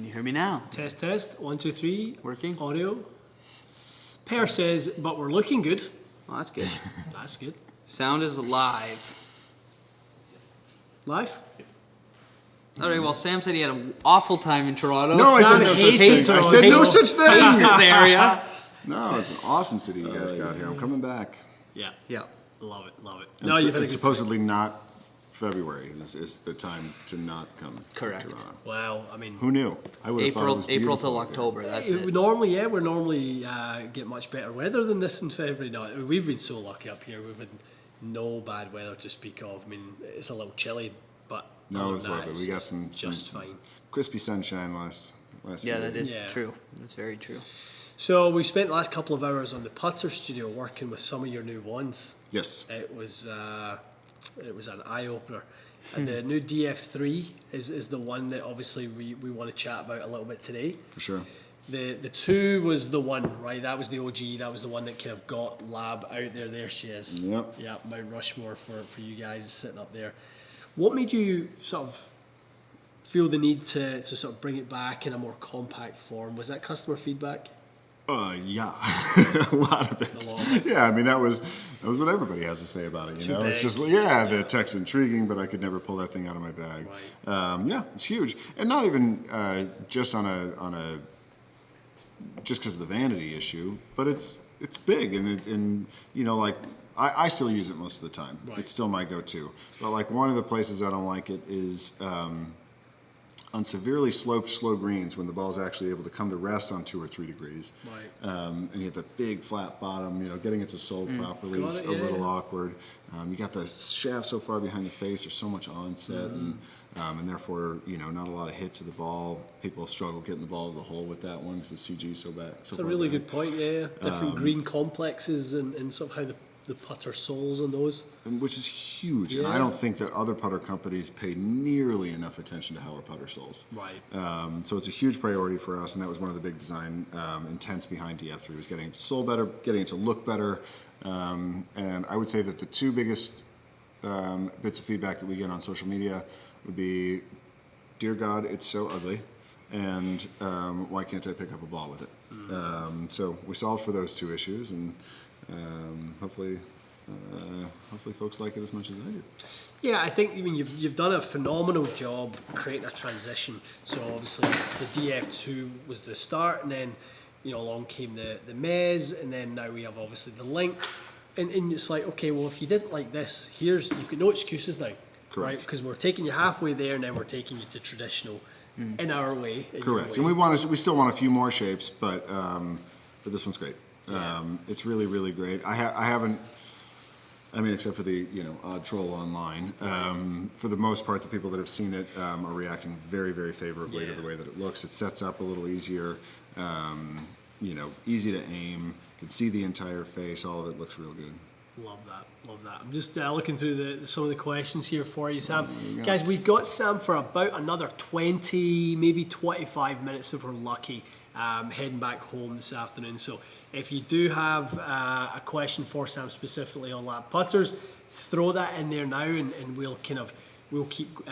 you hear me now? Test, test. 1, 2, 3. Working? Audio. Per says, but we're looking good. Oh, that's good. That's good. Sound is live. Live? All right, well, Sam said he had an awful time in Toronto. No, I said Sam no such hates thing. it, I Toronto. said no such Hates thing. this area. No, it's an awesome city you guys got here. I'm coming back. Yeah. Yeah. Love it, love it. And No, you've had a it's good supposedly not February is the time to not come Correct. to Toronto. Well, I mean, Who knew? I would have thought it was April beautiful till here. October. That's we it. normally get much better weather than this in February. No, we've been so lucky up here. We've had no bad weather to speak of. I mean, it's a little chilly, but No, other it was than that, lovely. We it's got some just fine. crispy sunshine last Yeah, few that days. is Yeah. true. That's very true. So we spent the last couple of hours on the putter studio working with some of your new ones. Yes. It was an eye opener. And the new DF3 is the one that obviously we want to chat about a little bit today. For sure. The 2 was the one, right? That was the OG. That was the one that kind of got L.A.B out there. There she is. Yep. Yeah, Mount Rushmore for you guys sitting up there. What made you sort of feel the need to sort of bring it back in a more compact form? Was that customer feedback? Yeah, a lot of it. A lot of it. Yeah, I mean that was what everybody has to say about it. You Too know, it's big. just the tech's intriguing, but I could never pull that thing out of my bag. Right. Yeah, it's huge, and not even just on a just because of the vanity issue, but it's big, and you know, like I still use it most of the time. Right. It's still my go-to. But like one of the places I don't like it is. On severely sloped slow greens when the ball's actually able to come to rest on 2 or 3 degrees. Right. And you have the big flat bottom, you know, getting it to soul properly Got is it, a little yeah. awkward. You got the shaft so far behind the face, there's so much onset and therefore, you know, not a lot of hit to the ball. People struggle getting the ball to the hole with that one because the CG is so bad. It's a really good point, yeah. Different green complexes and sort of how the putter soles on those. Which is huge, and Yeah. I don't think that other putter companies pay nearly enough attention to how our putter soles. Right. So it's a huge priority for us, and that was one of the big design intents behind DF3 was getting it to sole better, getting it to look better, and I would say that the 2 biggest bits of feedback that we get on social media would be, "Dear God, it's so ugly," and "Why can't I pick up a ball with it?" So we solved for those 2 issues, and hopefully folks like it as much as I do. Yeah, I think you've done a phenomenal job creating a transition. So obviously the DF2 was the start, and then along came the Mez, and then now we have obviously the Link, and it's like, okay, well, if you didn't like this, you've got no excuses now, Correct. right? Because we're taking you halfway there, and then we're taking you to traditional in our way. in your Correct, way. and we still want a few more shapes, but this one's great. Yeah. It's really, really great. I haven't. I mean, except for the odd troll online. For the most part, the people that have seen it are reacting very, very favorably to Yeah. the way that it looks. It sets up a little easier. Easy to aim. Can see the entire face. All of it looks real good. Love that. I'm just looking through some of the questions here for you, Sam. Guys, we've got Sam for about another 20, maybe 25 minutes if we're lucky, heading back home this afternoon. So if you do have a question for Sam specifically on lap putters, throw that in there now, and we'll keep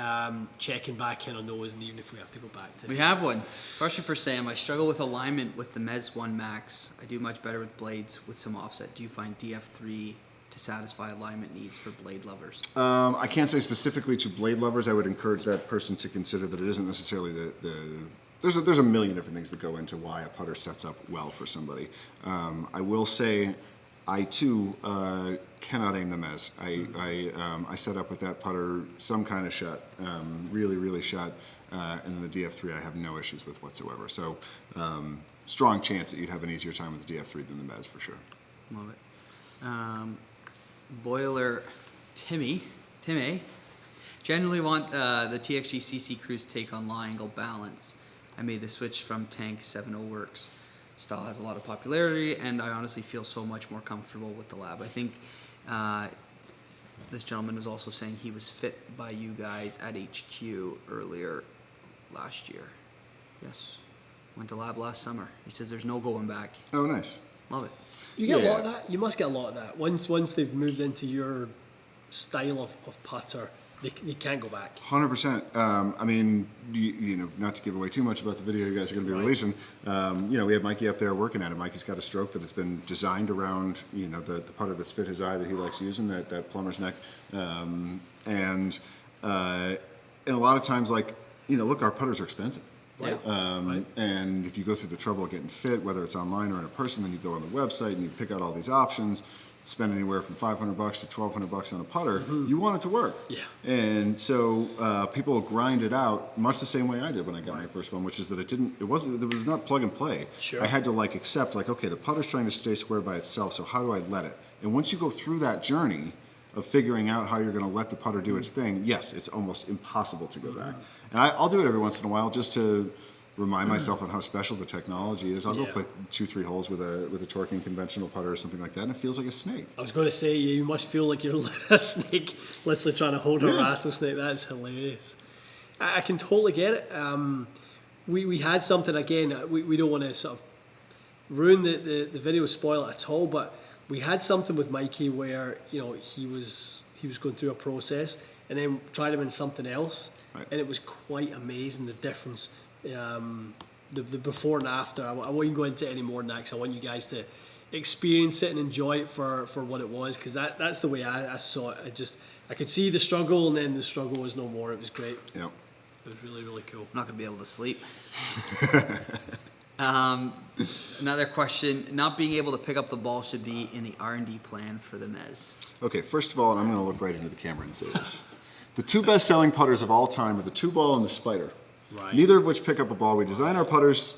checking back in on those, and even if we have to go back to We have one. Question for Sam. I struggle with alignment with the Mez 1 Max. I do much better with blades with some offset. Do you find DF3 to satisfy alignment needs for blade lovers? I can't say specifically to blade lovers. I would encourage that person to consider that it isn't necessarily there's a million different things that go into why a putter sets up well for somebody. I will say, I too cannot aim the Mez. I set up with that putter some kind of shut, really, really shut, and then the DF3 I have no issues with whatsoever. So strong chance that you'd have an easier time with the DF3 than the Mez for sure. Love it. Boiler Timmy, generally want the TXG CC Cruise take on lie angle balance. I made the switch from Tank 7.0 Works. Style has a lot of popularity, and I honestly feel so much more comfortable with the L.A.B. I think this gentleman was also saying he was fit by you guys at HQ earlier last year. Yes, went to L.A.B. last summer. He says there's no going back. Oh, nice. Love it. You get a Yeah. lot of that. You must get a lot of that. Once they've moved into your style of putter, they can't go back. 100%. I mean, you know, not to give away too much about the video you guys are going to be releasing. You know, we have Mikey up there working at it. Mikey's got a stroke that has been designed around, you know, the putter that's fit his eye that he likes using, that plumber's neck. And a lot of times, like, you know, look, our putters are expensive. Right. And if you go through the trouble of getting fit, whether it's online or in a person, then you go on the website and you pick out all these options. Spend anywhere from $500 to $1,200 on a putter. You want it to work. Yeah. And so people grind it out much the same way I did when I got my first one, which is that it was not plug and play. Sure. I had to like accept, like, okay, the putter's trying to stay square by itself, so how do I let it? And once you go through that journey of figuring out how you're going to let the putter do its thing, yes, it's almost impossible to go back. And I'll do it every once in a while just to remind myself on how special the technology is. I'll go play 2-3 holes with a torquing conventional putter or something like that, and it feels like a snake. I was going to say, you must feel like you're a snake, literally trying to hold a rattlesnake. That's hilarious. I can totally get it. We had something, again, we don't want to sort of ruin the video, spoil it at all, but we had something with Mikey where, you know, he was going through a process and then tried him in something else, and it was quite amazing, the difference. The before and after. I won't go into it any more than that because I want you guys to experience it and enjoy it for what it was, because that's the way I saw it. I could see the struggle, and then the struggle was no more. It was great. Yeah. It was really, really cool. I'm not going to be able to sleep. Another question, not being able to pick up the ball should be in the R&D plan for the Mez. Okay, first of all, and I'm going to look right into the camera and say this. The two best-selling putters of all time are the 2-ball and the Spider. Right. Neither of which pick up a ball. We design our putters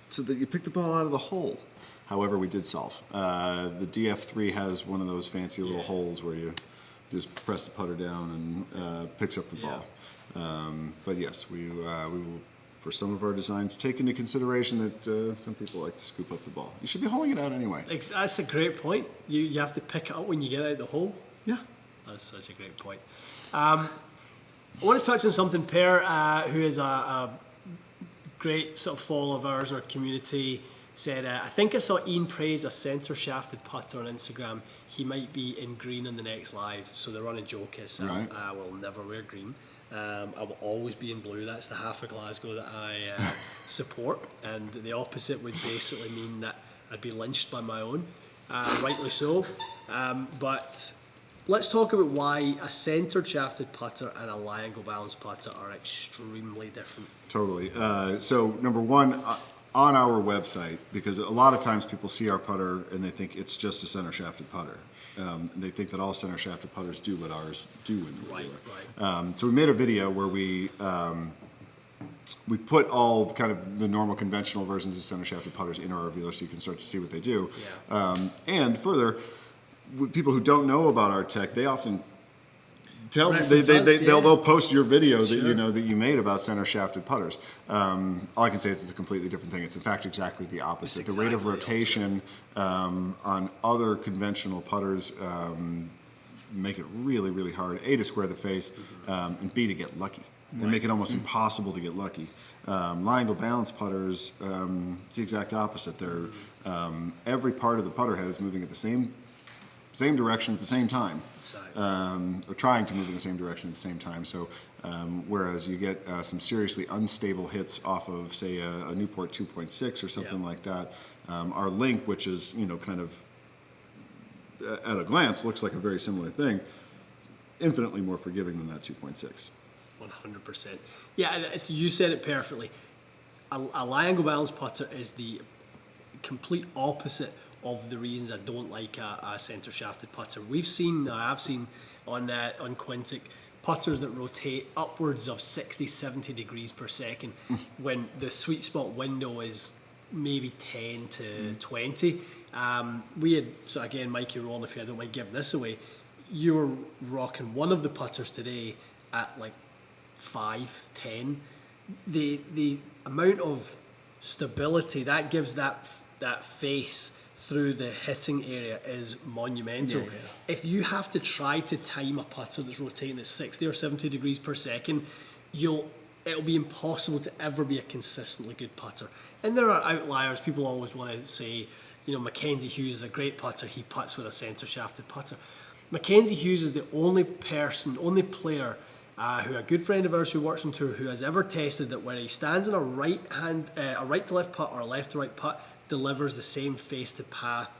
so that you pick the ball out of the hole. However, we did solve. The DF3 has one of those fancy little holes where you just press the putter down and picks up the ball. But yes, we will, for some of our designs, take into consideration that some people like to scoop up the ball. You should be holding it out anyway. That's a great point. You have to pick it up when you get out of the hole. Yeah. That's such a great point. I want to touch on something. Per, who is a great sort of follower of ours in our community, said, I think I saw Ian praise a centre shafted putter on Instagram. He might be in green in the next live. So the running joke is, I will never wear green. I will always be in blue. That's the half of Glasgow that I support. And the opposite would basically mean that I'd be lynched by my own, rightly so. But let's talk about why a centred shafted putter and a lie angle balanced putter are extremely different. Totally. So number one, on our website, because a lot of times people see our putter and they think it's just a center shafted putter. And they think that all center shafted putters do what ours do in the regular. So we made a video where we put all kind of the normal conventional versions of center shafted putters in our revealer so you can start to see what they do. And further, people who don't know about our tech, they often tell they'll post your video that you know that you made about center shafted putters. All I can say is it's a completely different thing. It's in fact exactly the opposite. The rate of rotation on other conventional putters make it really, really hard, A, to square the face, and B, to get lucky. They make it almost impossible to get lucky. Lie angle balance putters, it's the exact opposite. They're every part of the putter head is moving at the same direction at the same time, or trying to move in the same direction at the same time. So whereas you get some seriously unstable hits off of, say, a Newport 2.6 or something like that, our Link, which is, you know, kind of at a glance looks like a very similar thing, infinitely more forgiving than that 2.6. 100%. Yeah, you said it perfectly. A lie angle balance putter is the complete opposite of the reasons I don't like a centre shafted putter. I've seen on Quintic putters that rotate upwards of 60-70 degrees per second when the sweet spot window is maybe 10 to 20. So again, Mikey, Ron, if you don't mind giving this away, you were rocking one of the putters today at like 5, 10. The amount of stability that gives that face through the hitting area is monumental. If you have to try to time a putter that's rotating at 60 or 70 degrees per second, it'll be impossible to ever be a consistently good putter. And there are outliers. People always want to say, you know, Mackenzie Hughes is a great putter. He putts with a centre shafted putter. Mackenzie Hughes is the only player who a good friend of ours who works on tour, who has ever tested that when he stands in a right to left putt or a left to right putt, delivers the same face to path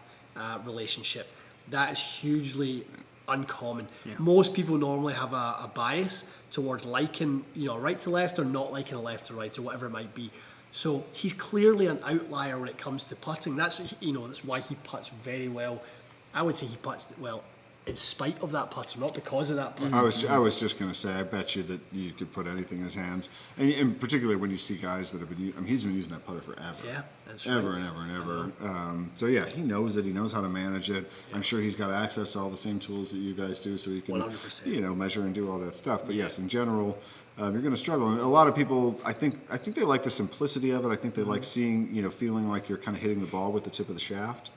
relationship. That is hugely uncommon. Yeah. Most people normally have a bias towards liking, right to left or not liking a left to right or whatever it might be. So he's clearly an outlier when it comes to putting. That's why he putts very well. I would say he putts well in spite of that putter, not because of that putter. I was just going to say, I bet you that you could put anything in his hands, and particularly when you see guys that have been, he's been using that putter forever. Yeah, that's ever right. and ever and ever. So yeah, he knows it. He knows how to manage it. Yeah. I'm sure he's got access to all the same tools that you guys do, so he can 100%. Measure and do all that stuff. But yes, in general, you're going to struggle. And a lot of people, I think they like the simplicity of it. I think they like seeing, feeling like you're kind of hitting the ball with the tip of the shaft.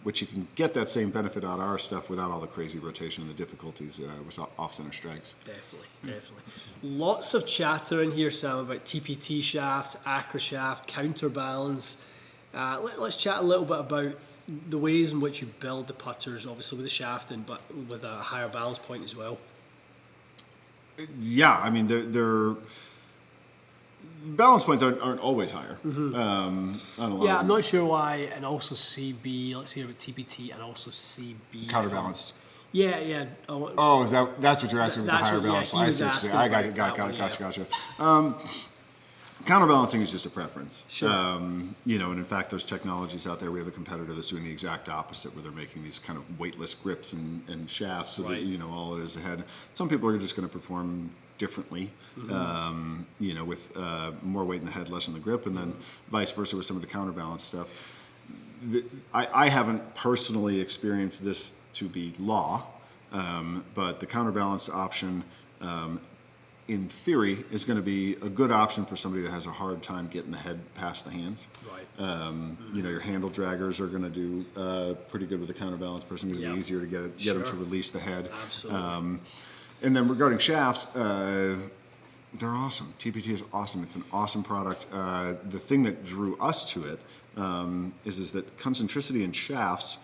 Which you can get that same benefit out of our stuff without all the crazy rotation and the difficulties with off-center strikes. Definitely. Lots of chatter in here, Sam, about TPT shafts, Acra shaft, counterbalance. Let's chat a little bit about the ways in which you build the putters, obviously with the shafting, but with a higher balance point as well. Yeah, I mean, they're balance points aren't always higher. I'm not sure why, and also CB. Let's hear about TPT and also CB. Counterbalanced. Yeah. Oh, that's what you're asking with the higher balance? I see. I gotcha. Counterbalancing is just a preference. Sure. And in fact, there's technologies out there. We have a competitor that's doing the exact opposite, where they're making these kind of weightless grips and shafts, so that all it is ahead. Some people are just going to perform differently, with more weight in the head, less in the grip, and then vice versa with some of the counterbalance stuff. I haven't personally experienced this to be law, but the counterbalanced option, in theory, is going to be a good option for somebody that has a hard time getting the head past the hands. Right. Your handle draggers are going to do pretty good with the counterbalance person. It's going to be easier to get them to release the head. Absolutely. And then regarding shafts, they're awesome. TPT is awesome. It's an awesome product. The thing that drew us to it is that concentricity in shafts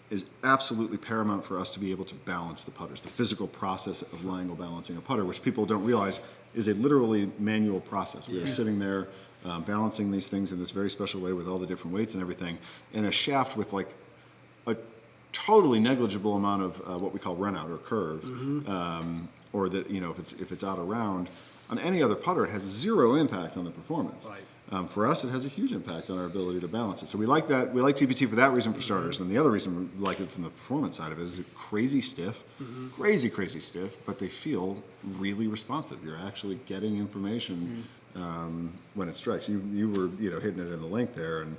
is absolutely paramount for us to be able to balance the putters. The physical process of L.A.B balancing a putter, which people don't realize is a literally manual process. We are sitting there balancing these things in this very special way with all the different weights and everything. And a shaft with like a totally negligible amount of what we call run out or curve, or that if it's out of round, on any other putter it has zero impact on the performance. Right. For us, it has a huge impact on our ability to balance it. So we like that. We like TPT for that reason, for starters. And the other reason we like it from the performance side of it is they're crazy stiff, crazy stiff, but they feel really responsive. You're actually getting information when it strikes. You were hitting it in the length there, and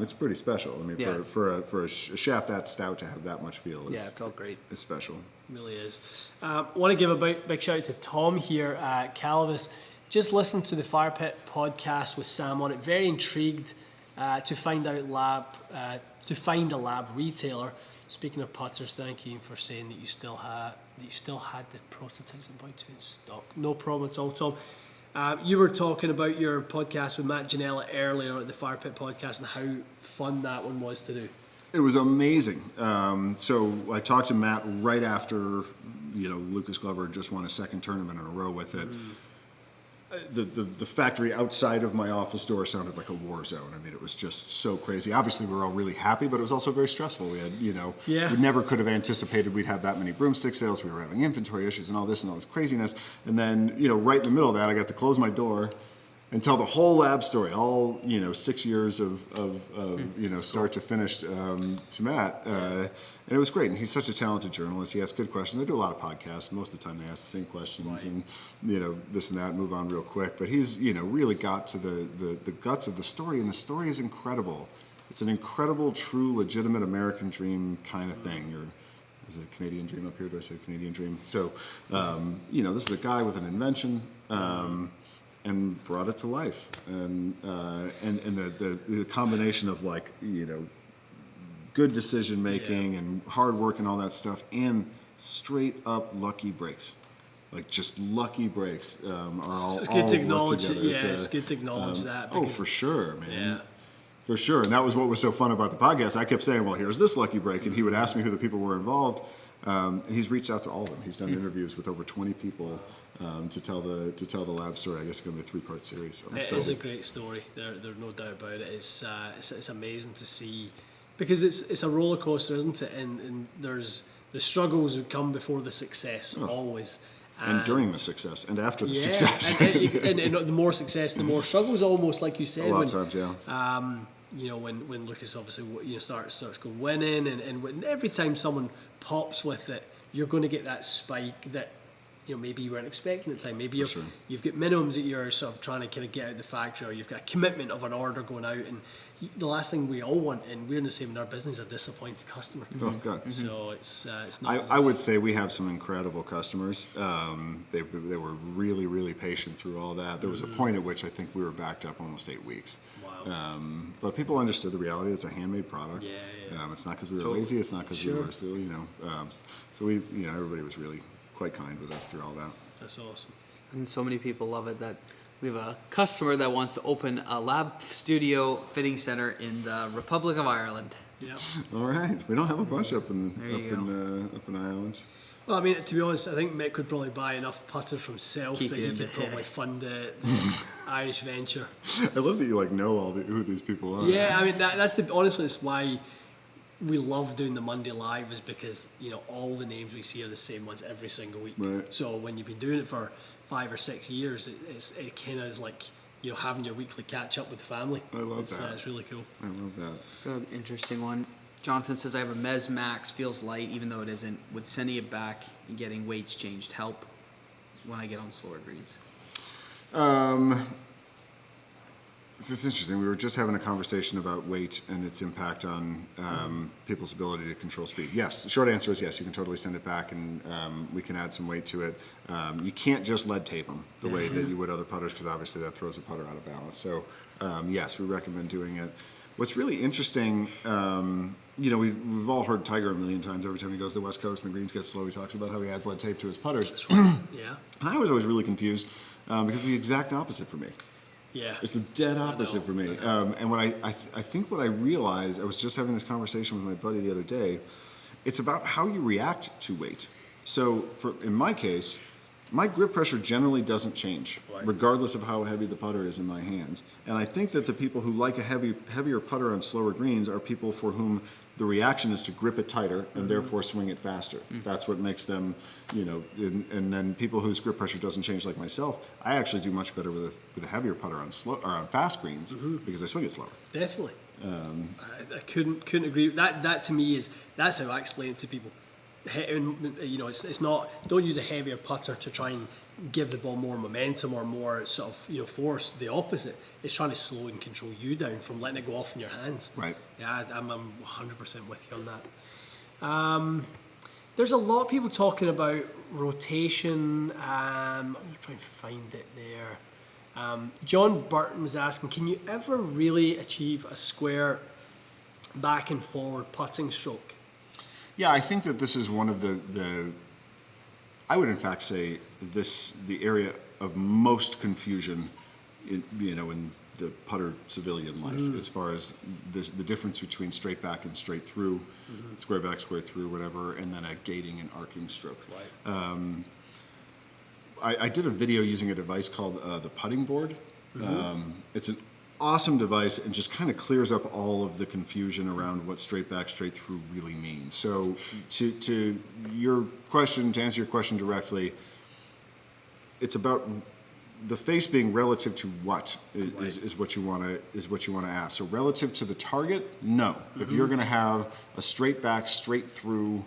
it's pretty special. I mean, for a shaft that stout to have that much feel is it felt great. It's special. It really is. I want to give a big shout out to Tom here at Calavis. Just listened to the Fire Pit podcast with Sam on it. Very intrigued to find out to find a L.A.B retailer. Speaking of putters, thank you for saying that you still had the prototypes and point two in stock. No problem at all, Tom. You were talking about your podcast with Matt Janella earlier at the Fire Pit podcast and how fun that one was to do. It was amazing. So I talked to Matt right after Lucas Glover just won a second tournament in a row with it. The factory outside of my office door sounded like a war zone. I mean, it was just so crazy. Obviously, we were all really happy, but it was also very stressful. We had, we never could have anticipated we'd have that many broomstick sales. We were having inventory issues and all this craziness. And then, right in the middle of that, I got to close my door and tell the whole L.A.B story, all 6 years of start to finish to Matt, and it was great. And he's such a talented journalist. He asks good questions. They do a lot of podcasts. Most of the time, they ask the same questions, and this and that, move on real quick. But he's really got to the guts of the story, and the story is incredible. It's an incredible, true, legitimate American dream kind of thing. Is it a Canadian dream up here? Do I say Canadian dream? So, this is a guy with an invention. And brought it to life, and the combination of good decision making and hard work and all that stuff, and straight up lucky breaks, just lucky breaks are all. It's good to acknowledge together. it's good to acknowledge that. Oh, for sure, man. Yeah. For sure, and that was what was so fun about the podcast. I kept saying, "Well, here's this lucky break," and he would ask me who the people were involved. And he's reached out to all of them. He's done interviews with over 20 people to tell the L.A.B story. I guess it's going to be a 3-part series. It is a great story. There's no doubt about it. It's amazing to see, because it's a roller coaster, isn't it? And there's the struggles would come before the success, always. And during the success, and after the Yeah, success. and the more success, the more struggles. Almost like you said. A lot of times, yeah. You know, when Lucas obviously starts going winning, and when every time someone pops with it, you're going to get that spike that maybe you weren't expecting at the time. Maybe you've got minimums that you're sort of trying to kind of get out of the factory, or you've got a commitment of an order going out, and the last thing we all want, and we're in the same in our business, a disappointed customer. Oh God. So it's not. I would say we have some incredible customers. They were really, really patient through all that. There was a point at which I think we were backed up almost 8 weeks. Wow. But people understood the reality. It's a handmade product. Yeah. It's not because we were lazy. It's not because we were still, So we, everybody was really quite kind with us through all that. That's awesome. And so many people love it that we have a customer that wants to open a lab studio fitting center in the Republic of Ireland. Yeah. All right. We don't have a bunch up in Ireland. Well, I mean, to be honest, I think Mick could probably buy enough putter from Self that he could probably fund the Irish venture. I love that you know who these people are. Yeah, I mean honestly, it's why we love doing the Monday Live, is because all the names we see are the same ones every single week. Right. So when you've been doing it for 5 or 6 years, it kind of is like having your weekly catch up with the family. I love that. It's really cool. I love that. So an interesting one. Jonathan says, I have a Mez Max, feels light even though it isn't. Would sending it back and getting weights changed help when I get on slower greens? This is interesting. We were just having a conversation about weight and its impact on people's ability to control speed. Yes, the short answer is yes. You can totally send it back, and we can add some weight to it. You can't just lead tape them the way that you would other putters, because obviously that throws a putter out of balance. So yes, we recommend doing it. What's really interesting, we've all heard Tiger a million times. Every time he goes to the West Coast and the greens get slow, he talks about how he adds lead tape to his putters. That's right. Yeah. And I was always really confused because it's the exact opposite for me. Yeah. It's the dead opposite for me. And what I think what I realized, I was just having this conversation with my buddy the other day, it's about how you react to weight. So in my case, my grip pressure generally doesn't change, regardless of how heavy the putter is in my hands. And I think that the people who like a heavier putter on slower greens are people for whom the reaction is to grip it tighter and therefore swing it faster. That's what makes them, and then people whose grip pressure doesn't change, like myself, I actually do much better with a heavier putter on fast greens because I swing it slower. Definitely. I couldn't agree. That to me that's how I explain it to people. It's not, don't use a heavier putter to try and give the ball more momentum or more sort of force. The opposite. It's trying to slow and control you down from letting it go off in your hands. Right. Yeah, I'm 100% with you on that. There's a lot of people talking about rotation. I'm trying to find it there. John Burton was asking, can you ever really achieve a square back and forward putting stroke? Yeah, I think that this is one of the I would in fact say the area of most confusion in the putter civilian life, as far as the difference between straight back and straight through, square back, square through, whatever, and then a gating and arcing stroke. Right. I did a video using a device called the putting board. It's an awesome device and just kind of clears up all of the confusion around what straight back, straight through really means. So to your question, to answer your question directly, it's about the face being relative to what is what you want to ask. So relative to the target, no. If you're going to have a straight back, straight through,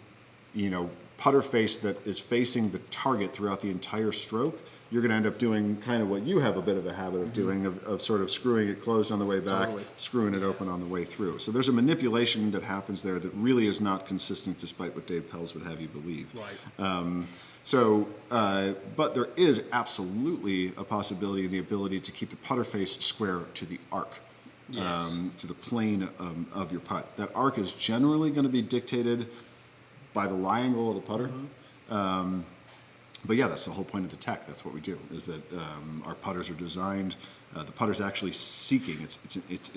putter face that is facing the target throughout the entire stroke, you're going to end up doing kind of what you have a bit of a habit of doing, of sort of screwing it closed on the way back, screwing it open on the way through. So there's a manipulation that happens there that really is not consistent, despite what Dave Pells would have you believe. Right. But there is absolutely a possibility and the ability to keep the putter face square to the arc, to the plane of your putt. That arc is generally going to be dictated by the lie angle of the putter. But yeah, that's the whole point of the tech. That's what we do, is that our putters are designed, the putter's actually seeking, it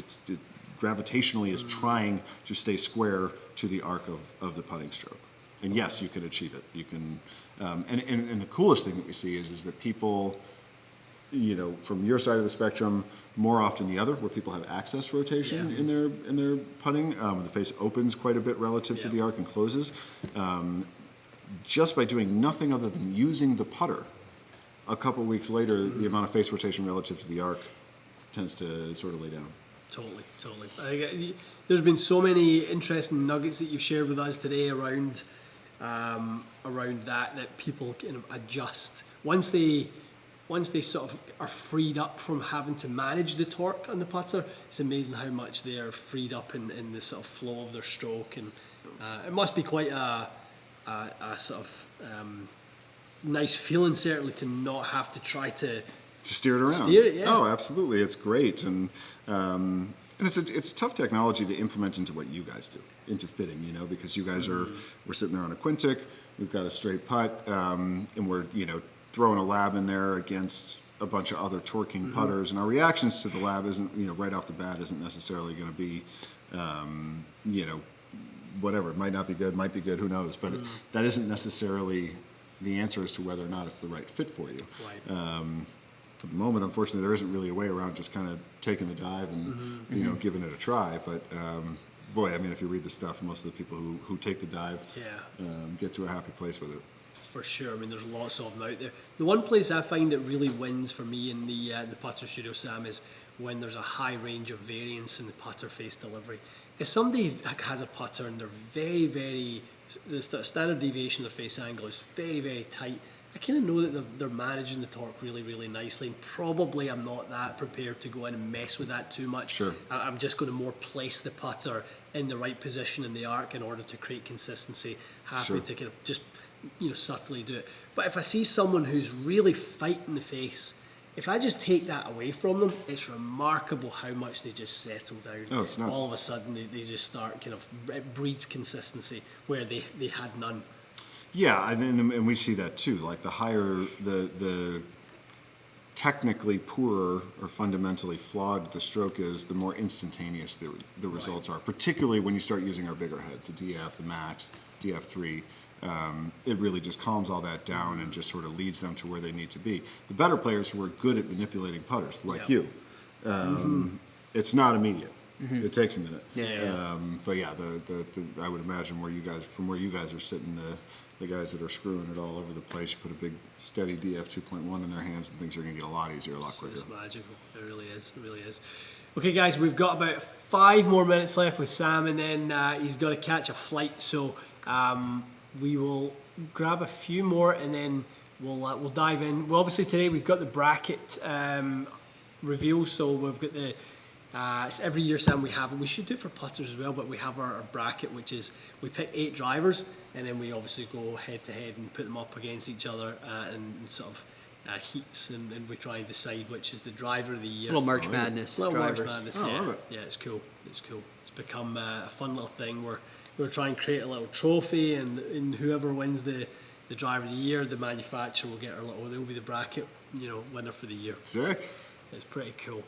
gravitationally is trying to stay square to the arc of the putting stroke. And yes, you can achieve it. You can, and the coolest thing that we see is that people, from your side of the spectrum, more often the other, where people have access rotation in their putting. The face opens quite a bit relative to the arc and closes. Just by doing nothing other than using the putter, a couple weeks later, the amount of face rotation relative to the arc tends to sort of lay down. Totally. There's been so many interesting nuggets that you've shared with us today around that people kind of adjust once they sort of are freed up from having to manage the torque on the putter. It's amazing how much they are freed up in the sort of flow of their stroke, and it must be quite a sort of nice feeling, certainly, to not have to try to steer it around. Oh, absolutely, it's great, and it's tough technology to implement into what you guys do, into fitting, because you guys we're sitting there on a Quintic, we've got a straight putt, and we're throwing a L.A.B in there against a bunch of other torquing putters, and our reactions to the L.A.B isn't, right off the bat, isn't necessarily going to be, whatever. It might not be good, might be good, who knows? But that isn't necessarily the answer as to whether or not it's the right fit for you. Right. For the moment, unfortunately, there isn't really a way around just kind of taking the dive and giving it a try. But boy, I mean, if you read the stuff, most of the people who take the dive get to a happy place with it. For sure. I mean, there's lots of them out there. The one place I find it really wins for me in the putter studio, Sam, is when there's a high range of variance in the putter face delivery. If somebody has a putter and they're very, very, the standard deviation of their face angle is very, very tight, I kind of know that they're managing the torque really, really nicely, and probably I'm not that prepared to go in and mess with that too much. Sure. I'm just going to more place the putter in the right position in the arc in order to create consistency. Happy to kind of just subtly do it. But if I see someone who's really fighting the face, if I just take that away from them, it's remarkable how much they just settle down. Oh, it's nuts. All of a sudden, they just start it breeds consistency where they had none. Yeah, and we see that too. Like the higher, the technically poorer or fundamentally flawed the stroke is, the more instantaneous the results are. Particularly when you start using our bigger heads, the DF, the Max, DF3. It really just calms all that down and just sort of leads them to where they need to be. The better players who are good at manipulating putters, like you, it's not immediate. It takes a minute. But yeah, I would imagine from where you guys are sitting, the guys that are screwing it all over the place, you put a big steady DF 2.1 in their hands, and things are going to get a lot easier, a lot quicker. It's magical. It really is. It really is. Okay, guys, we've got about 5 more minutes left with Sam, and then he's got to catch a flight. So we will grab a few more, and then we'll dive in. Well, obviously today we've got the bracket reveal, so we've got the every year, Sam, we should do it for putters as well, but we have our bracket, which is we pick 8 drivers, and then we obviously go head to head and put them up against each other in sort of heats, and we try and decide which is the driver of the year. Little March Madness drivers. March Madness, I love it. Yeah, it's cool. It's become a fun little thing where we're trying to create a little trophy, and whoever wins the driver of the year, the manufacturer will get they'll be the bracket, winner for the year. Sick. It's pretty cool.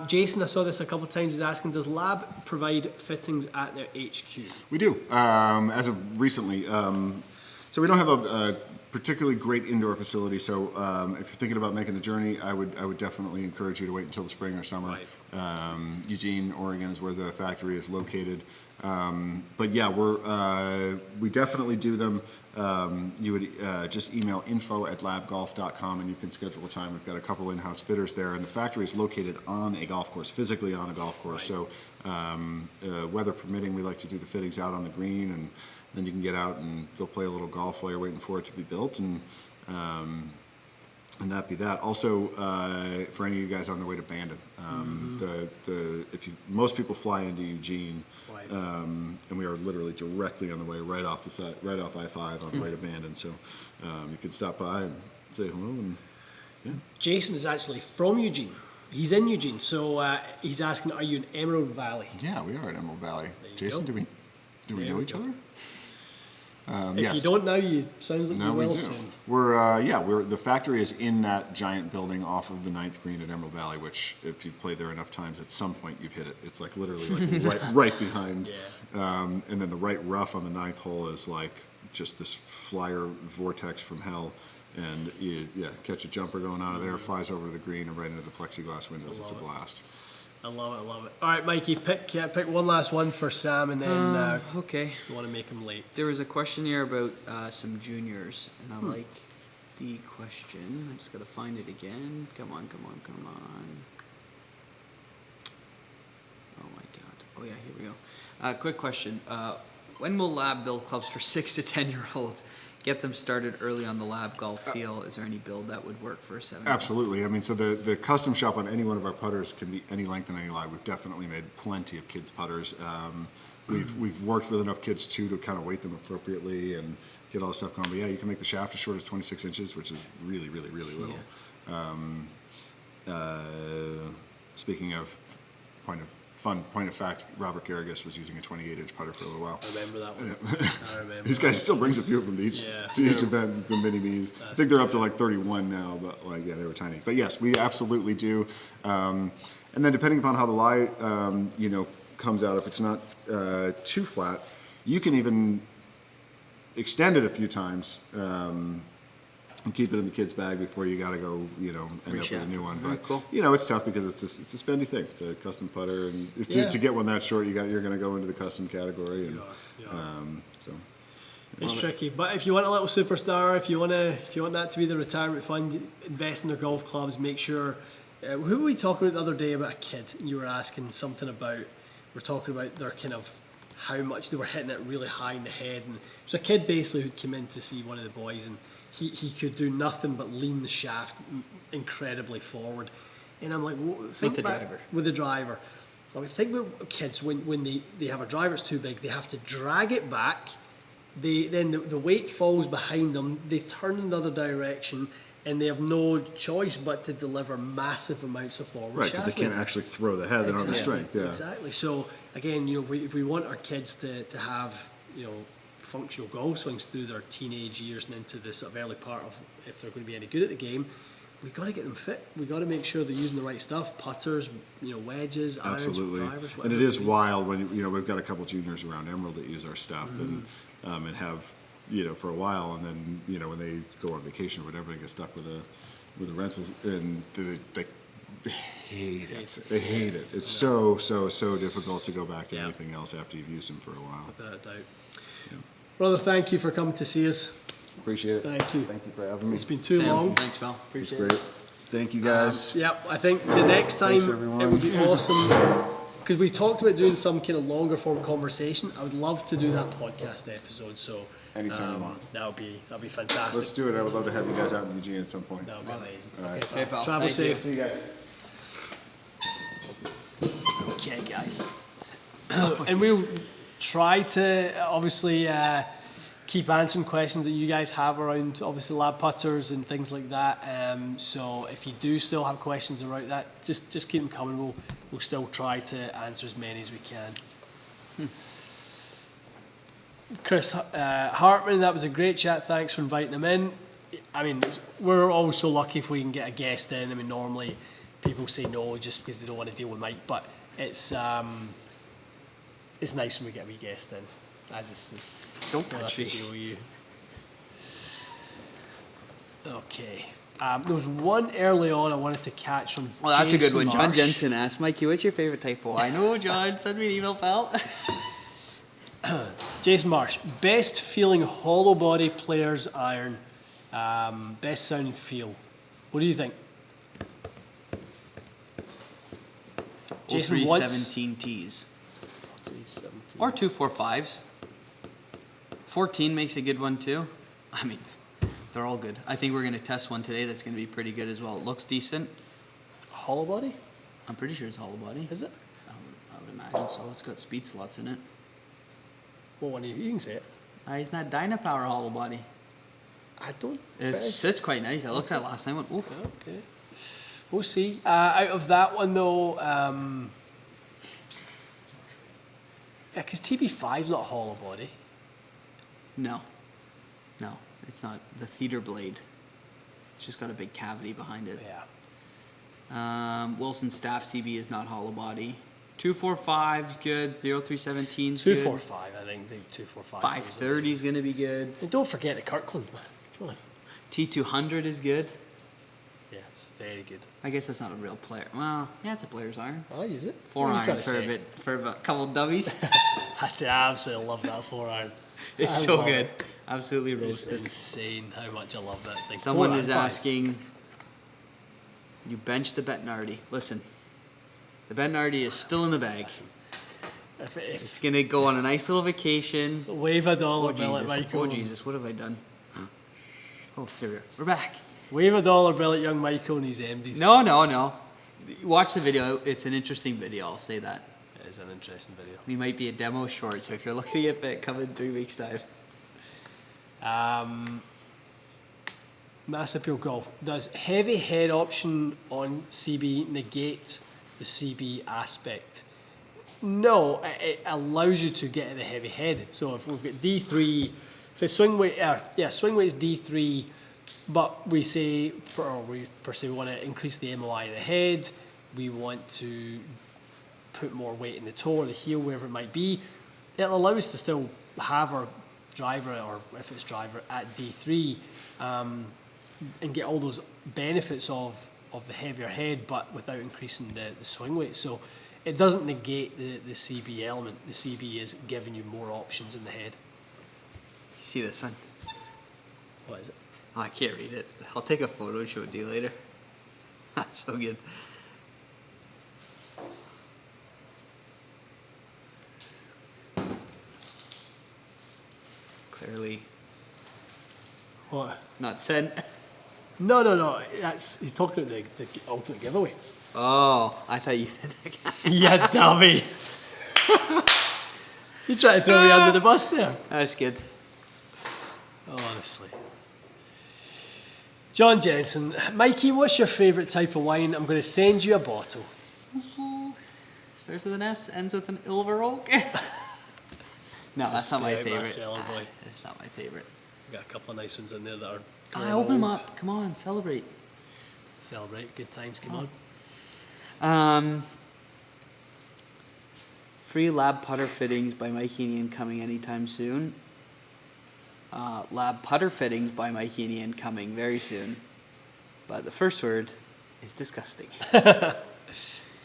Jason, I saw this a couple of times, is asking, does L.A.B provide fittings at their HQ? We do, as of recently. So we don't have a particularly great indoor facility, so if you're thinking about making the journey, I would definitely encourage you to wait until the spring or summer. Right. Eugene, Oregon is where the factory is located. But yeah, we definitely do them. You would just email info@labgolf.com and you can schedule a time. We've got a couple in-house fitters there, and the factory is located on a golf course, physically on a golf course. Right. So weather permitting, we like to do the fittings out on the green, and then you can get out and go play a little golf while you're waiting for it to be built, and that be that. Also, for any of you guys on the way to Bandon, most people fly into Eugene, right. And we are literally directly on the way, right off I-5 on the way to Bandon. So you can stop by and say hello. And yeah. Jason is actually from Eugene. He's in Eugene, so he's asking, are you in Emerald Valley? Yeah, we are in Emerald Valley. There you Jason, go. do we know each other? If yes. you don't now, you sounds like No, you we will do. soon. We're the factory is in that giant building off of the 9th green at Emerald Valley, which if you've played there enough times, at some point you've hit it. It's like literally like right behind. Yeah. And then the right rough on the 9th hole is like just this flyer vortex from hell. And you catch a jumper going out of there, flies over to the green and right into the plexiglass windows. It's a blast. I love it, I love it. All right, Mikey, pick one last one for Sam, and then Okay. you want to make him late. There was a question here about some juniors, and I like the question. I just gotta find it again. Come on. Oh my god. Oh yeah, here we go. Quick question. When will L.A.B build clubs for 6 to 10-year-olds? Get them started early on the L.A.B golf feel. Is there any build that would work for a 7-year-old? Absolutely. I mean, so the custom shop on any one of our putters can be any length and any lie. We've definitely made plenty of kids putters. We've worked with enough kids too to kind of weight them appropriately and get all the stuff going. But yeah, you can make the shaft as short as 26 inches, which is really, really, really little. Speaking of point of fact, Robert Garrigus was using a 28-inch putter for a little while. I remember that one. I remember. These guys still brings a few of them to each event, the mini me's. I think they're up to like 31 now, but like, yeah, they were tiny. But yes, we absolutely do. And then depending upon how the lie, comes out, if it's not too flat, you can even extend it a few times and keep it in the kid's bag before you got to go, end up with a new one. But cool. It's tough because it's a spendy thing. It's a custom putter, and to get one that short, you're going to go into the custom category. And so it's tricky. But if you want a little superstar, if you want that to be the retirement fund, invest in their golf clubs. Make sure. Who were we talking about the other day about a kid? You were asking something about. We're talking about their kind of how much they were hitting it really high in the head, and there's a kid basically who came in to see one of the boys, and he could do nothing but lean the shaft incredibly forward. And I'm like, think with the about driver. With the driver. I mean, think about kids when they have a driver that's too big, they have to drag it back. Then the weight falls behind them. They turn in the other direction, and they have no choice but to deliver massive amounts of forward right, because shaft. they can't actually throw the head. They don't have the strength. Yeah. Exactly. So again, if we want our kids to have functional golf swings through their teenage years and into the sort of early part of if they're going to be any good at the game, we've got to get them fit. We've got to make sure they're using the right stuff: putters, wedges, irons, drivers. And it is wild when we've got a couple juniors around Emerald that use our stuff and have for a while, and then when they go on vacation or whatever, they get stuck with the rentals, and they hate it. They hate it. It's so difficult to go back to anything else after you've used them for a while. Without a doubt. Brother, thank you for coming to see us. Appreciate it. Thank you. Thank you for having me. It's been too long. Thanks, Val. Appreciate It's great. Thank you, guys. I think the next time Thanks, everyone. it would be awesome because we talked about doing some kind of longer form conversation. I would love to do that podcast episode. So Anytime you want. That'll be fantastic. Let's do it. I would love to have you guys out in Eugene at some point. That would be amazing. All right. Okay, pal. Travel Thank you. safe. See you guys. Okay, guys. And we'll try to obviously keep answering questions that you guys have around obviously L.A.B putters and things like that. So if you do still have questions about that, just keep them coming. We'll still try to answer as many as we can. Chris Hartman, that was a great chat. Thanks for inviting him in. I mean, we're always so lucky if we can get a guest in. I mean, normally people say no just because they don't want to deal with Mike, but it's nice when we get a wee guest in. Don't have touch to me. deal with you. Okay. There was one early on I wanted to catch from Well, that's a good Jason one. John Marsh. Jensen asked, Mikey, what's your favorite type of wine? No, John, send me an email, pal. Jason Marsh, best feeling hollow body player's iron, best sounding feel. What do you think? Jason, what's 317 Ts. 317. Or 245s. 14 makes a good one too. I mean, they're all good. I think we're going to test one today that's going to be pretty good as well. It looks decent. Hollow body? I'm pretty sure it's hollow body. Is it? I would imagine so. It's got speed slots in it. What one? You can say it. It's not Dynapower hollow body. I don't. It sits quite nice. I looked at it last night and went, oof. Okay. We'll see. Out of that one though, because TB5's not a hollow body. No. No, it's not the theater blade. It's just got a big cavity behind it. Yeah. Wilson Staff CB is not hollow body. 245 good. 0317 is good. 245, I think. 245. 530 is going to be good. And don't forget the Kirkland, man. Come on. T200 is good. Yes, very good. I guess that's not a real player. Well, yeah, it's a player's iron. I'll use it. 4 What are you trying irons to say? for a couple dummies. I absolutely love that 4 iron. It's I so love good. it. Absolutely It's roasted. insane how much I love that thing. Someone 4 is iron, 5. asking, you bench the Bettinardi. Listen, the Bettinardi is still in the bag. If It's going to go on a nice little vacation. wave a dollar Oh, bill at Jesus. Michael. Oh, Jesus. What have I done? Oh, here we are. We're back. Wave a dollar bill at young Michael and his MDs. No. Watch the video. It's an interesting video. I'll say that. It is an interesting video. We might be a demo short, so if you're looking at it, come in 3 weeks' time. Mass appeal golf. Does heavy head option on CB negate the CB aspect? No, it allows you to get the heavy head. So if we've got D3, if the swing weight, swing weight is D3, but we say, or we per se want to increase the MOI of the head, we want to put more weight in the toe or the heel, wherever it might be, it'll allow us to still have our driver, or if it's driver, at D3, and get all those benefits of the heavier head, but without increasing the swing weight. So it doesn't negate the CB element. The CB is giving you more options in the head. You see this one? What is it? Oh, I can't read it. I'll take a photo and show it to you later. So good. Clearly What? not sent. No. That's, you're talking about the ultimate giveaway. Oh, I thought you did that. Yeah, dummy. You trying to throw me under the bus there? That's good. Honestly. John Jensen, Mikey, what's your favourite type of wine? I'm going to send you a bottle. Starts with an S, ends with an Ilver Oak. No, that's not my stay out my favorite. cellar, boy. It's not my favorite. We've got a couple of nice ones in there that are I open them old. up. Come on, celebrate. Celebrate, good times, come on. Free lab putter fittings by Mikey and Ian coming anytime soon. Lab putter fittings by Mikey and Ian coming very soon. But the first word is disgusting.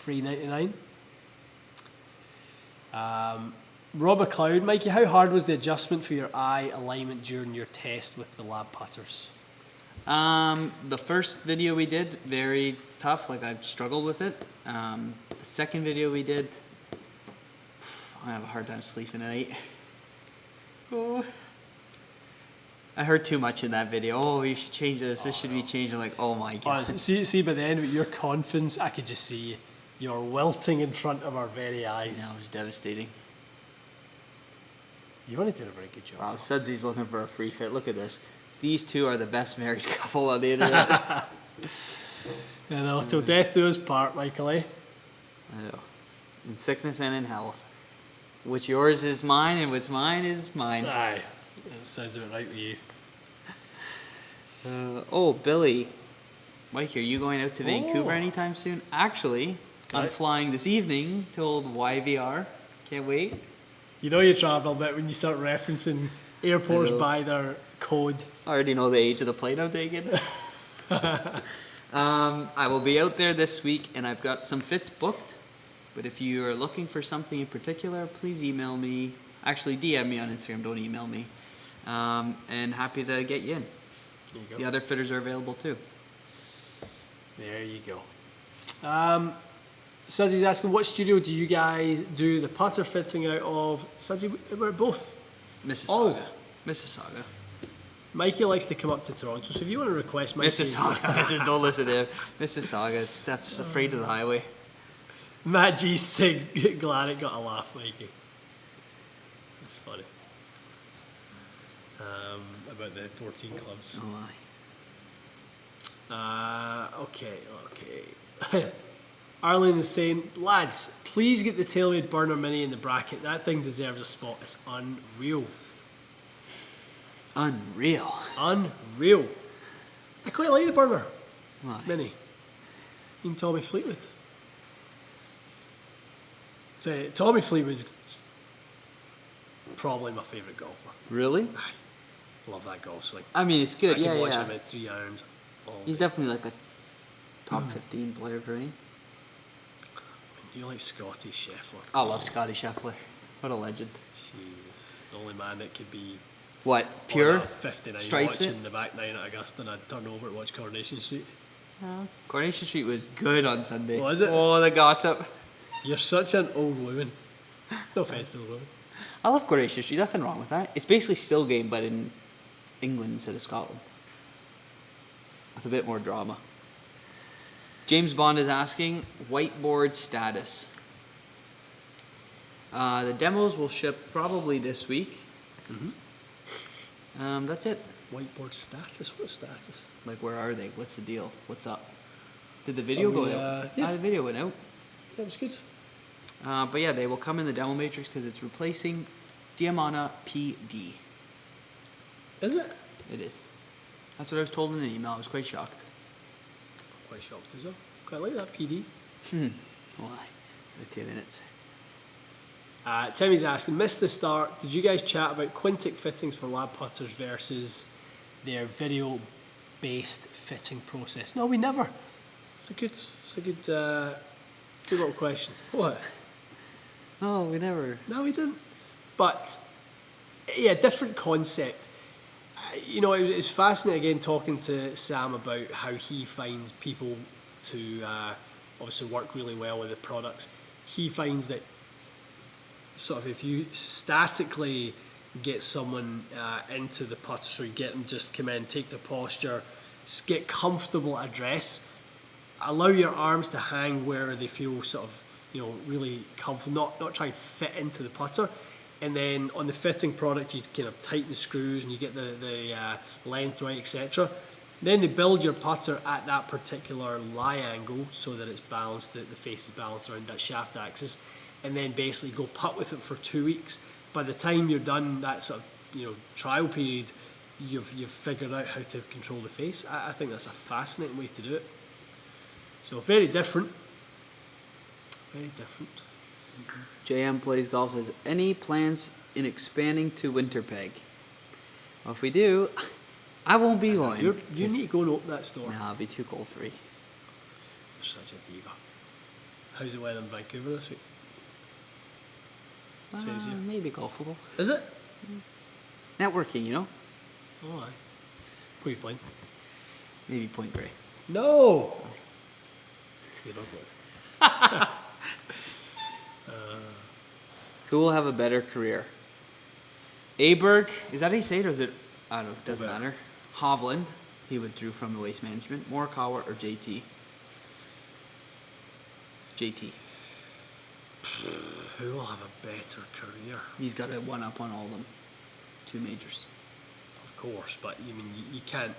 Free 99. Rob McLeod, Mikey, how hard was the adjustment for your eye alignment during your test with the lab putters? The first video we did, very tough, like I struggled with it. The second video we did, I have a hard time sleeping at night. Oh. I heard too much in that video. Oh, you should change this. This should be changed. I'm like, oh my god. Honestly, see, by the end of it, your confidence, I could just see you're wilting in front of our very eyes. No, it was devastating. You've only done a very good job. Wow, Sudsy's looking for a free fit. Look at this. These two are the best married couple on the internet. You know, till death do us part, Michael, eh? I know. In sickness and in health. What's yours is mine, and what's mine is mine. Aye, that sounds about right with you. Oh, Billy. Mikey, are you going out to Vancouver Oh. anytime soon? Actually, I'm Right. flying this evening to old YVR. Can't wait. You know you travel, but when you start referencing airports I know. by their code. I already know the age of the plane I'm taking. I will be out there this week, and I've got some fits booked. But if you are looking for something in particular, please email me. Actually, DM me on Instagram. Don't email me. And happy to get you in. There you go. The other fitters are available too. There you go. Sudsy's asking, what studio do you guys do the putter fitting out of? Sudsy, we're both. Mississauga. Oh. Mississauga. Mikey likes to come up to Toronto, so if you want to request Mikey... Mississauga. Don't listen to him. Mississauga. Steph's afraid of the highway. Matt G said, glad it got a laugh, Mikey. That's funny. About the 14 clubs. Oh, aye. Okay. Arlene is saying, lads, please get the TaylorMade Burner Mini in the bracket. That thing deserves a spot. It's unreal. Unreal. Unreal. I quite like the burner. Why? Mini. You and Tommy Fleetwood. So, Tommy Fleetwood's probably my favourite golfer. Really? Love that golf swing. I mean, it's I good. can Yeah, watch yeah. him at 3 irons. all He's day. definitely like a top 15 player for me. Do you like Scotty Scheffler? I love Scotty Scheffler. What a legend. Jesus. The only man that could be What? on Pure? a 59 Stripes watching it? the back 9 at Augusta and I'd turn over to watch Coronation Street. Coronation Street was good on Sunday. Was it? Oh, the gossip. You're such an old woman. No offense to the woman. I love Coronation Street. Nothing wrong with that. It's basically still game, but in England instead of Scotland, with a bit more drama. James Bond is asking whiteboard status. The demos will ship probably this week. That's it. Whiteboard status? What status? Like, where are they? What's the deal? What's up? Did the video go out? yeah. The video went out. That was good. But yeah, they will come in the demo matrix because it's replacing Diamana PD. Is it? It is. That's what I was told in an email. I was quite shocked. Quite shocked as well. Quite like that PD. Why? The 2 minutes. Timmy's asking, missed the start. Did you guys chat about Quintic fittings for L.A.B putters versus their video-based fitting process? No, we never. It's a good little question. What? Oh, we never. No, we didn't. But yeah, different concept. You know, it was fascinating again talking to Sam about how he finds people to obviously work really well with the products. He finds that sort of if you statically get someone into the putter, so you get them just come in, take their posture, get comfortable at address, allow your arms to hang where they feel sort of, you know, really comfortable, not try and fit into the putter. And then on the fitting product, you kind of tighten the screws and you get the length right, etc. Then they build your putter at that particular lie angle so that it's balanced, the face is balanced around that shaft axis, and then basically go putt with it for 2 weeks. By the time you're done that sort of, you know, trial period, you've figured out how to control the face. I think that's a fascinating way to do it. So very different. Very different. JM Plays Golf says, any plans in expanding to Winterpeg? Well, if we do, I won't be going. You need to go and open that store. Nah, it'll be too cold for you. You're such a diva. How's the weather in Vancouver this week? Says here. Maybe golfable. Is it? Networking, you know? Oh, aye. Who are you playing? Maybe Point Grey. No! You're not good. Who will have a better career? Aberg, is that how you say it, or is it? I don't know, it doesn't Aberg. matter. Hovland, he withdrew from the Waste Management. Morikawa or JT? JT. Who will have a better career? He's got a one up on all of them. 2 majors. Of course, but you mean you can't.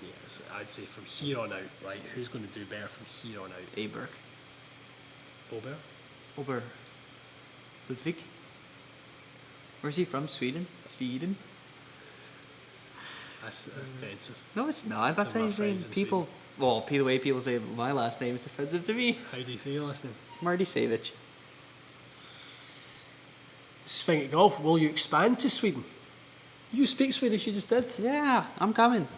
Yes, I'd say from here on out, right? Who's going to do better from here on out? Aberg. Ober? Ober. Ludwig? Where's he from? Sweden? Sweden? That's offensive. No, it's not. That's Some how of you my say friends in people. Well, the way people say my last name is offensive to me. How do you say your last name? Marty Savage. Swing at golf. Will you expand to Sweden? You speak Swedish, you just did. Yeah, I'm coming.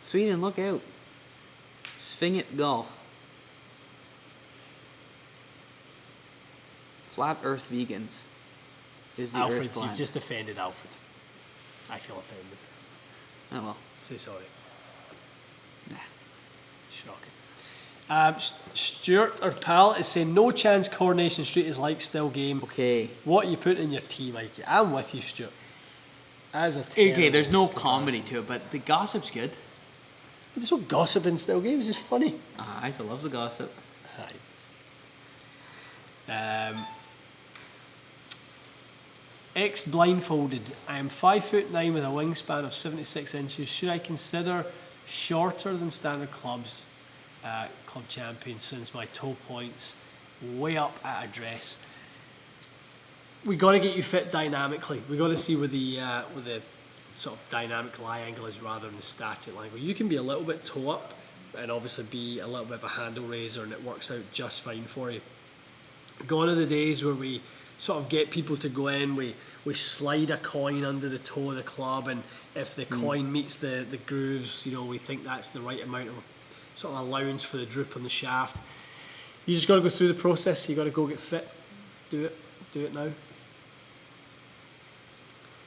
Sweden, look out. Swing it golf. Flat Earth vegans. Is the Alfred, Earth flat? you've just offended Alfred. I feel offended. Oh well. Say sorry. Nah. Shocking. Stuart, our pal, is saying no chance Coronation Street is like still game. Okay. What are you putting in your tea, Mikey? I'm with you, Stuart. As a Okay, there's no terrible comedy comparison. to it, but the gossip's good. There's no gossip in still game. It's just funny. Isa loves the gossip. Hi. X blindfolded. I am 5'9" with a wingspan of 76 inches. Should I consider shorter than standard clubs? Club champion since my toe points way up at address. We got to get you fit dynamically. We got to see with the sort of dynamic lie angle is rather than the static lie angle. You can be a little bit toe up and obviously be a little bit of a handle raiser, and it works out just fine for you. Gone are the days where we sort of get people to go in, we slide a coin under the toe of the club, and if the coin meets the grooves, you know, we think that's the right amount of sort of allowance for the droop on the shaft. You just got to go through the process. You got to go get fit. Do it now.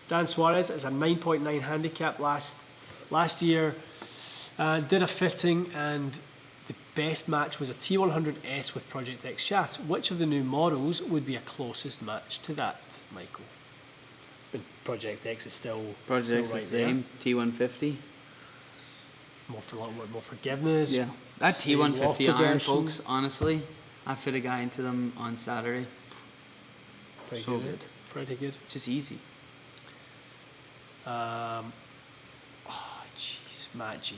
Dan Suarez is a 9.9 handicap last year. Did a fitting, and the best match was a T100S with Project X shafts. Which of the new models would be a closest match to that, Michael? But Project X is still Project's right the same. T150. More for a little bit more forgiveness. Yeah. That same T150 loft iron, progression. folks, honestly, I fit a guy into them on Saturday. Pretty So good. good. Pretty good. It's just easy. Oh jeez, Matt G.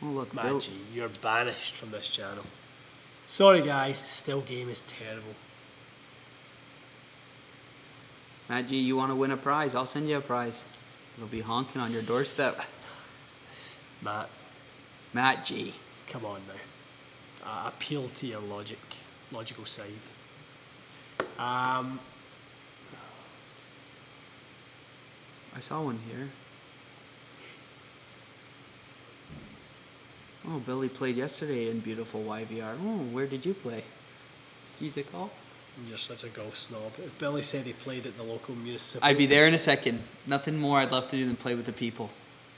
Oh, look, Matt Bill. G, you're banished from this channel. Sorry guys, still game is terrible. Matt G, you want to win a prize? I'll send you a prize. It'll be honking on your doorstep. Matt G. Come on now. Appeal to your logical side. I saw one here. Oh, Billy played yesterday in beautiful YVR. Oh, where did you play? He's a call. You're such a golf snob. If Billy said he played at the local municipal... I'd be there in a second. Nothing more I'd love to do than play with the people,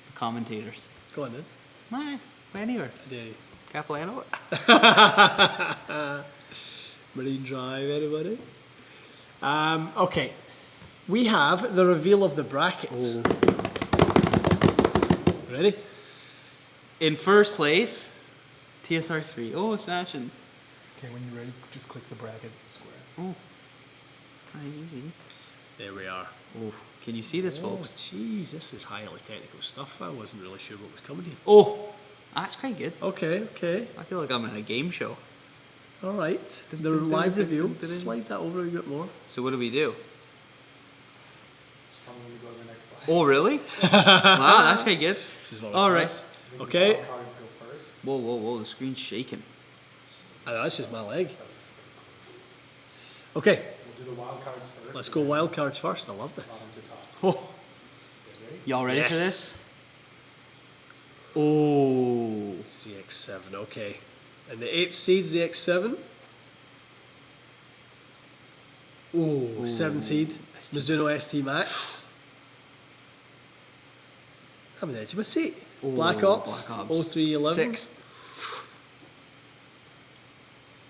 the commentators. Go on then. Nah, anywhere. Yeah. Capilano. Marine Drive, anybody? Okay. We have the reveal of the brackets. Ready? In first place, TSR3. Oh, smashing. Okay, when you're ready, just click the bracket square. Oh, very easy. There we are. Oh, can you see this, Oh, folks? jeez, this is highly technical stuff. I wasn't really sure what was coming here. Oh, that's quite good. Okay. I feel like I'm in a game show. All right. The live review. Slide that over a bit more. So what do we do? Just tell me when you go to the next slide. Oh, really? Wow, that's quite good. This is what All it right. was. I think Okay. the wild cards go first. Whoa, the screen's shaking. That's just my leg. Okay, We'll do the wild cards first. let's and go then wild cards first. I love this. bottom to top. Oh, You guys ready? y'all ready for Yes. this? Oh, ZX7, okay. And the 8th seed's the X7. Ooh, 7th seed, Mizuno ST Max. I'm on the edge of my seat. Black Ops, 0311. Sixth.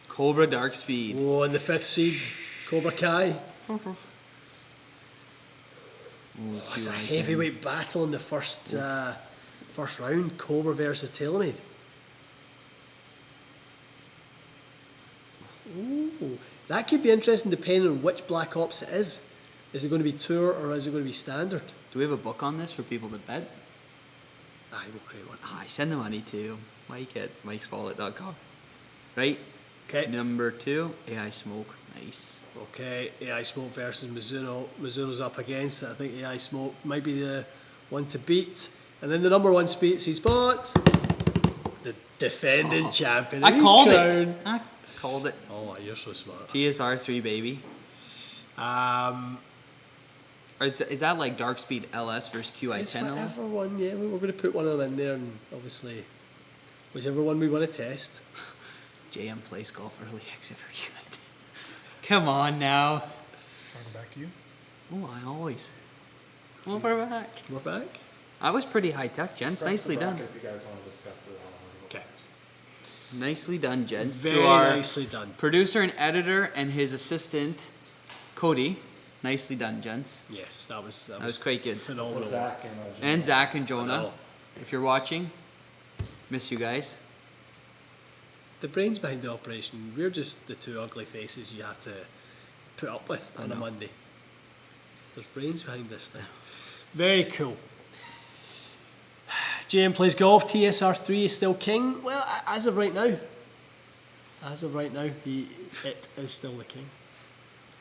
Cobra Dark Speed. Oh, and the 5th seed, Cobra Kai. It's a heavyweight battle in the first round, Cobra versus TaylorMade. Ooh, that could be interesting depending on which Black Ops it is. Is it going to be tour or is it going to be standard? Do we have a book on this for people to bet? Aye, we'll create one. Aye, send the money to Mike at mikeswallet.com. Right? Okay. Number 2, AI Smoke. Nice. Okay, AI Smoke versus Mizuno. Mizuno's up against it. I think AI Smoke might be the one to beat. And then the number 1 speed spot. The defending champion. I called crown. it. I called it. Oh, you're so smart. TSR3, baby. Or is that like Dark Speed LS versus It's QI10? whatever one, yeah. We're going to put one of them in there, and obviously, whichever one we want to test. JM plays golf early exit for QI10. Come on now. Want to go back to you? Oh, I always. Well, we're back. We're back. That was pretty high tech, gents. Press Nicely the done. bracket if you guys want to discuss it. Okay. Nicely done, gents. Very To our nicely done. producer and editor and his assistant, Cody. Nicely done, gents. Yes, that was That was quite good. phenomenal. So Zach and And Zach and Jonah, know. if you're watching, miss you guys. The brains behind the operation, we're just the two ugly faces you have to put up with on a know. Monday. There's brains behind this thing. Very cool. JM plays golf, TSR3 is still king. Well, as of right now. It is still the king.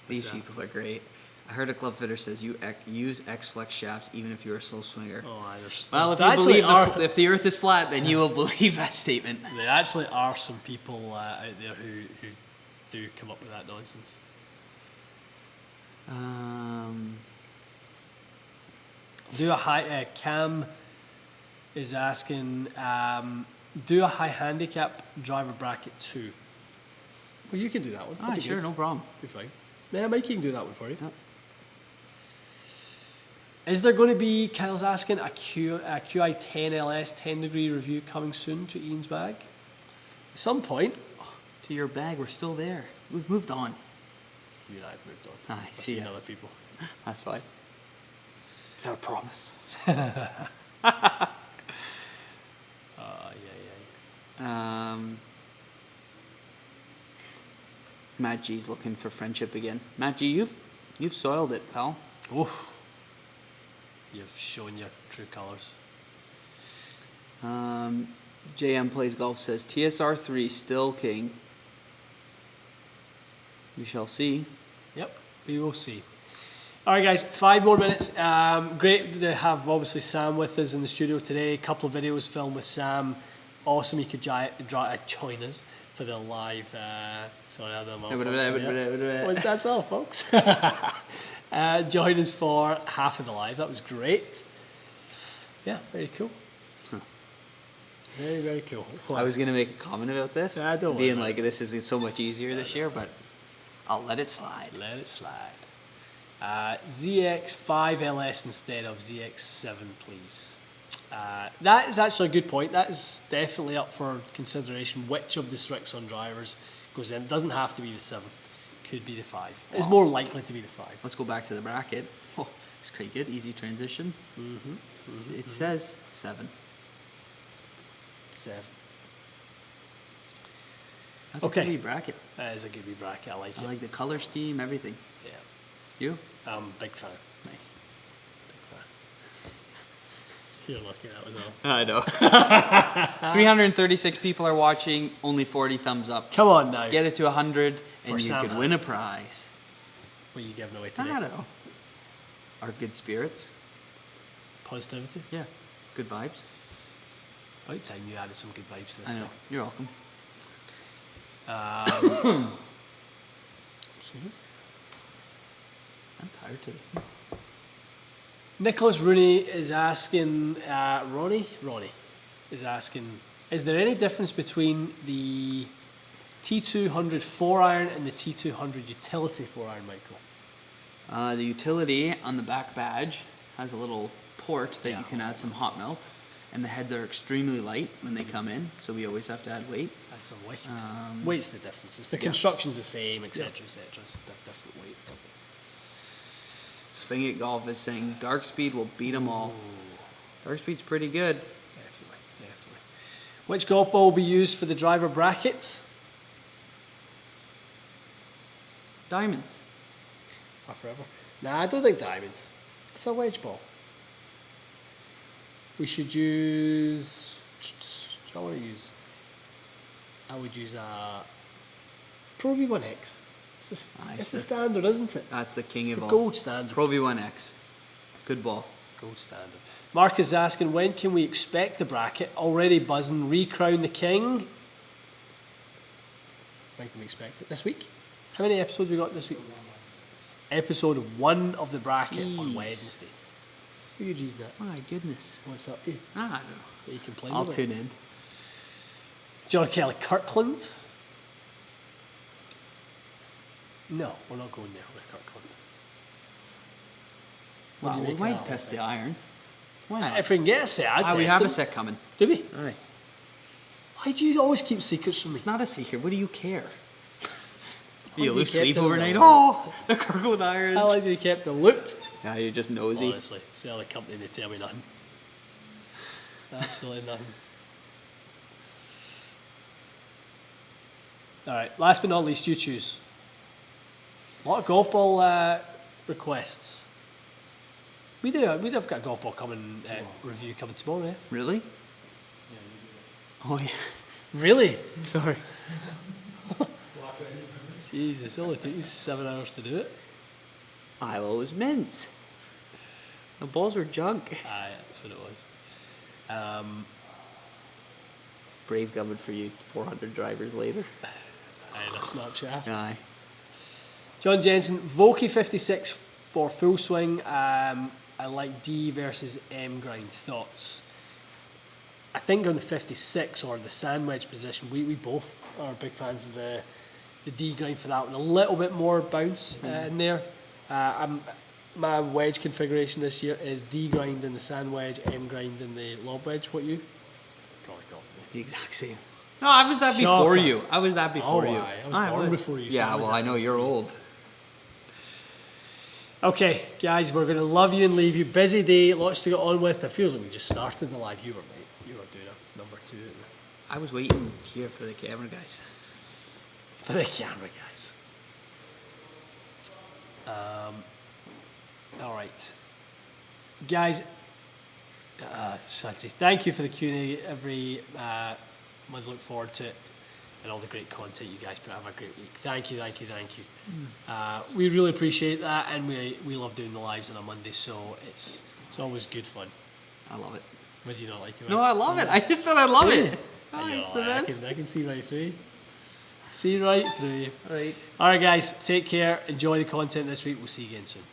These that? people are great. I heard a club fitter says you use X-Flex shafts even if you're a slow swinger. Oh, there's Well, if there you believe actually are, if the Earth is flat, then you will believe that statement. there actually are some people out there who do come up with that nonsense. Do a high Cam is asking, do a high handicap driver bracket 2. Well, you can do that one. Ah, That'd be sure, good. no problem. Be fine. Yeah, Mikey can do that one for you. Yep. Is there going to be, Kyle's asking, a QI 10 LS 10 degree review coming soon to Ian's bag? At some point. To your bag, we're still there. We've moved on. You and I have moved on. Aye, I've see seen ya. other people. That's fine. Is that a promise? Yeah. Matt G's looking for friendship again. Matt G, you've soiled it, pal. Oof. You've shown your true colours. JM Plays Golf says TSR3 still king. We shall see. Yep, we will see. All right, guys, 5 more minutes. Great to have, obviously, Sam with us in the studio today. A couple of videos filmed with Sam. Awesome you could join us for the live... sorry, I don't know. Well, that's all, folks. Join us for half of the live. That was great. Yeah, very cool. Very, very cool. I was going to make a comment about this. Don't worry being about like, this is so much easier this year, but I'll let it slide. Let it slide. ZX5 LS instead of ZX7, please. That is actually a good point. That is definitely up for consideration. Which of the Strixon drivers goes in? It doesn't have to be the 7. Could be the 5. It's more likely to be the 5. Let's go back to the bracket. Oh, it's pretty good. Easy transition. It says 7. 7. That's Okay. a good wee bracket. That is a good wee bracket. I like I it. like the color scheme, everything. Yeah. You? Big fan. Nice. Big fan. You're looking at it as well. I know. 336 people are watching, only 40 thumbs up. Come on now. Get it to 100 For and you Sam could Hunt. win a prize. What are you giving away I today? don't know. Our good spirits. Positivity. Yeah. Good vibes. About time you added some good vibes to this I know. thing. You're welcome. I'm tired today. Nicholas Rooney is asking, Ronnie is asking, is there any difference between the T200 4-iron and the T200 utility 4-iron, Michael? The utility on the back badge has a little port that Yeah. you can add some hot melt, and the heads are extremely light when they come in, so we always have to add weight. That's a weight. Um, Weight's the difference. The yeah. construction's the same, etc., etc. It's a different weight. Swing It Golf is saying Dark Speed will beat them all. Dark Speed's pretty good. Definitely. Which golf ball will be used for the driver bracket? Diamonds. Forever. Nah, I don't think diamonds. It's a wedge ball. We should use. What do I want to use? I would use a Pro V1X. It's the, Nice, it's the that's- standard, isn't it? That's the king It's of the all. gold standard. Pro V1X. Good ball. It's the gold standard. Mark is asking, when can we expect the bracket? Already buzzing. Recrown the king. When can we expect it? This week? How many episodes we got this week? Episode 1 of the bracket on Jeez. Wednesday. Who are you G's that? My goodness. What's up, you? I don't know. What you complain I'll about? tune in. John Kelly, Kirkland? No, we're not going there with Kirkland. What do Well, you we make might of that test whole the irons. Why not? If we can get a set, I'd we test have them. a set coming. Do we? Aye. Why do you always keep secrets from me? It's not a secret. What do you care? do You you lose keep sleep it in overnight? the- Oh, the Kirkland irons. I like to be kept the loop. Yeah, you're just nosy. Honestly, sell the company, they tell me nothing. Absolutely nothing. Alright, last but not least, you choose. A lot of golf ball requests. We'd have got a golf ball coming, review coming tomorrow, eh? Really? Oh yeah. Really? Sorry. Jesus, it only took you 7 hours to do it. Well, it was mints. The balls were junk. Aye, that's what it was. Brave coming for you 400 drivers later. Aye, the snap shaft. Aye. John Jensen, Volky 56 for full swing. I like D versus M grind. Thoughts? I think on the 56 or the sand wedge position, we both are big fans of the D grind for that one. A little bit more bounce in there. My wedge configuration this year is D grind in the sand wedge, M grind in the lob wedge. What you? God. The exact same. No, I was that before Shocker. you. I was that before you. I was born before you. So Yeah, I was well, that I know you're old. Okay, guys, we're going to love you and leave you. Busy day, lots to get on with. It feels like we just started the live. You were doing a number 2. I was waiting here for the camera guys. For the camera, guys. All right. Guys, so I'd say thank you for the Q&A every month. Look forward to it and all the great content you guys put. Have a great week. Thank you. We really appreciate that, and we love doing the lives on a Monday, so it's always good fun. I love it. Would you not like it? No, I love it. I just said I love it. Oh, it's the I best. can see right through you. See right through you. Right. All right, guys, take care. Enjoy the content this week. We'll see you again soon.